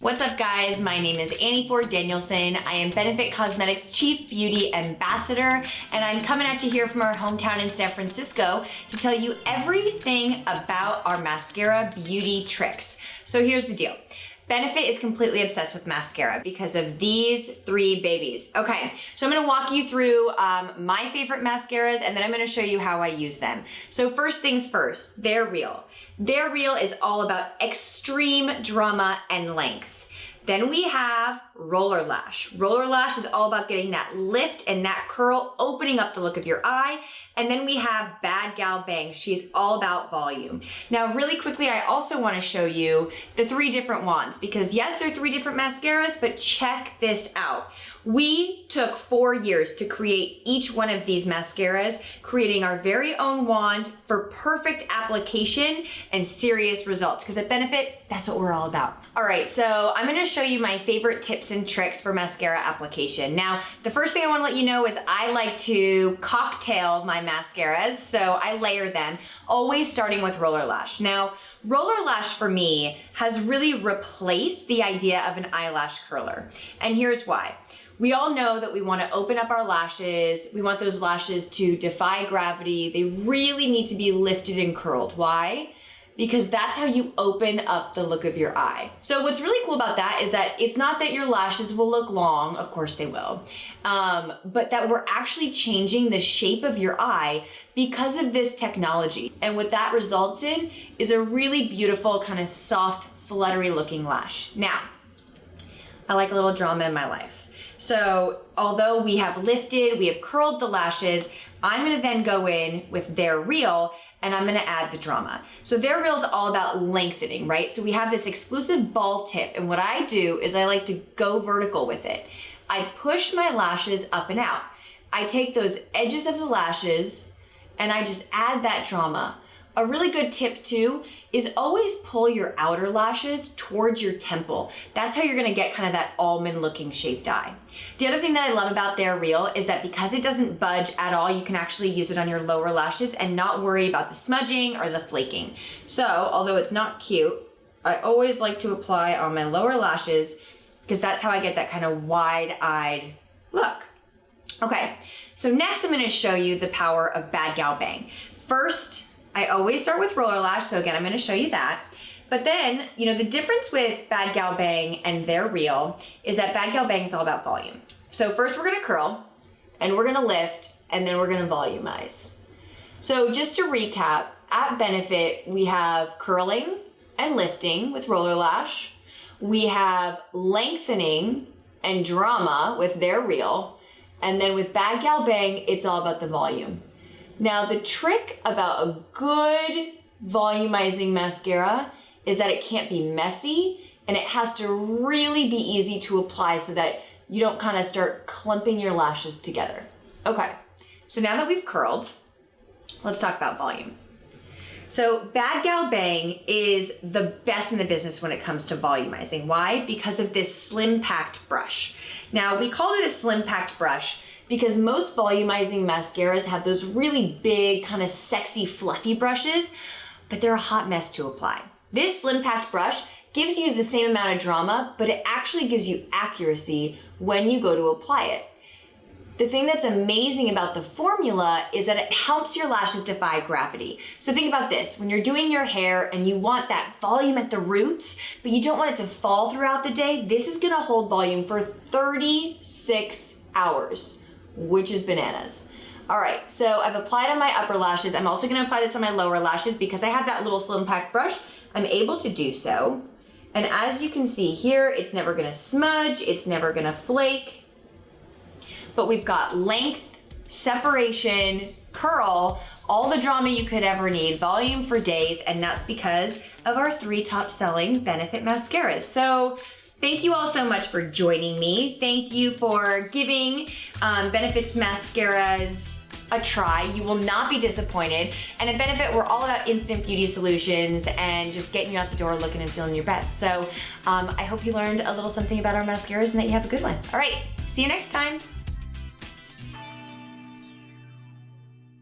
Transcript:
What's up guys, my name is Annie Ford Danielson. I am Benefit Cosmetics Chief Beauty Ambassador, and I'm coming at you here from our hometown in San Francisco to tell you everything about our mascara beauty tricks. So here's the deal. Benefit is completely obsessed with mascara because of these three babies. Okay, so I'm gonna walk you through my favorite mascaras, and then I'm gonna show you how I use them. So first things first, They're Real. They're Real is all about extreme drama and length. Then we have Roller Lash. Roller Lash is all about getting that lift and that curl, opening up the look of your eye. And then we have Bad Gal Bang. She's all about volume. Now, really quickly, I also want to show you the three different wands because yes, they're three different mascaras, but check this out. We took 4 years to create each one of these mascaras, creating our very own wand for perfect application and serious results. Because at Benefit, that's what we're all about. All right, so I'm gonna show you my favorite tips and tricks for mascara application. Now, the first thing I wanna let you know is I like to cocktail my mascaras, so I layer them, always starting with Roller Lash. Now, Roller Lash for me has really replaced the idea of an eyelash curler. And here's why. We all know that we want to open up our lashes. We want those lashes to defy gravity. They really need to be lifted and curled. Why? Because that's how you open up the look of your eye. So what's really cool about that is that it's not that your lashes will look long, of course they will, but that we're actually changing the shape of your eye because of this technology. And what that results in is a really beautiful kind of soft, fluttery looking lash. Now, I like a little drama in my life. So although we have lifted, we have curled the lashes, I'm gonna then go in with They're Real and I'm gonna add the drama. So They're Real is all about lengthening, right? So we have this exclusive ball tip, and what I do is I like to go vertical with it. I push my lashes up and out. I take those edges of the lashes and I just add that drama. A really good tip too is always pull your outer lashes towards your temple. That's how you're gonna get kind of that almond looking shaped eye. The other thing that I love about They're Real is that because it doesn't budge at all, you can actually use it on your lower lashes and not worry about the smudging or the flaking. So, although it's not cute, I always like to apply on my lower lashes because that's how I get that kind of wide-eyed look. Okay, so next I'm gonna show you the power of Bad Gal Bang. First, I always start with Roller Lash, so again, I'm gonna show you that. But then, you know, the difference with Bad Gal Bang and They're Real is that Bad Gal Bang is all about volume. So first we're gonna curl, and we're gonna lift, and then we're gonna volumize. So just to recap, at Benefit, we have curling and lifting with Roller Lash. We have lengthening and drama with They're Real. And then with Bad Gal Bang, it's all about the volume. Now, the trick about a good volumizing mascara is that it can't be messy and it has to really be easy to apply so that you don't kind of start clumping your lashes together. Okay, so now that we've curled, let's talk about volume. So Bad Gal Bang is the best in the business when it comes to volumizing. Why? Because of this slim packed brush. Now, we called it a slim packed brush because most volumizing mascaras have those really big, kind of sexy, fluffy brushes, but they're a hot mess to apply. This slim packed brush gives you the same amount of drama, but it actually gives you accuracy when you go to apply it. The thing that's amazing about the formula is that it helps your lashes defy gravity. So think about this, when you're doing your hair and you want that volume at the root, but you don't want it to fall throughout the day, this is gonna hold volume for 36 hours. Which is bananas. All right, so I've applied on my upper lashes. I'm also gonna apply this on my lower lashes because I have that little slim packed brush. I'm able to do so. And as you can see here, it's never gonna smudge, it's never gonna flake. But we've got length, separation, curl, all the drama you could ever need, volume for days, and that's because of our 3 top selling Benefit mascaras. So, thank you all so much for joining me. Thank you for giving Benefit's mascaras a try. You will not be disappointed. And at Benefit, we're all about instant beauty solutions and just getting you out the door looking and feeling your best. So I hope you learned a little something about our mascaras and that you have a good one. All right, see you next time.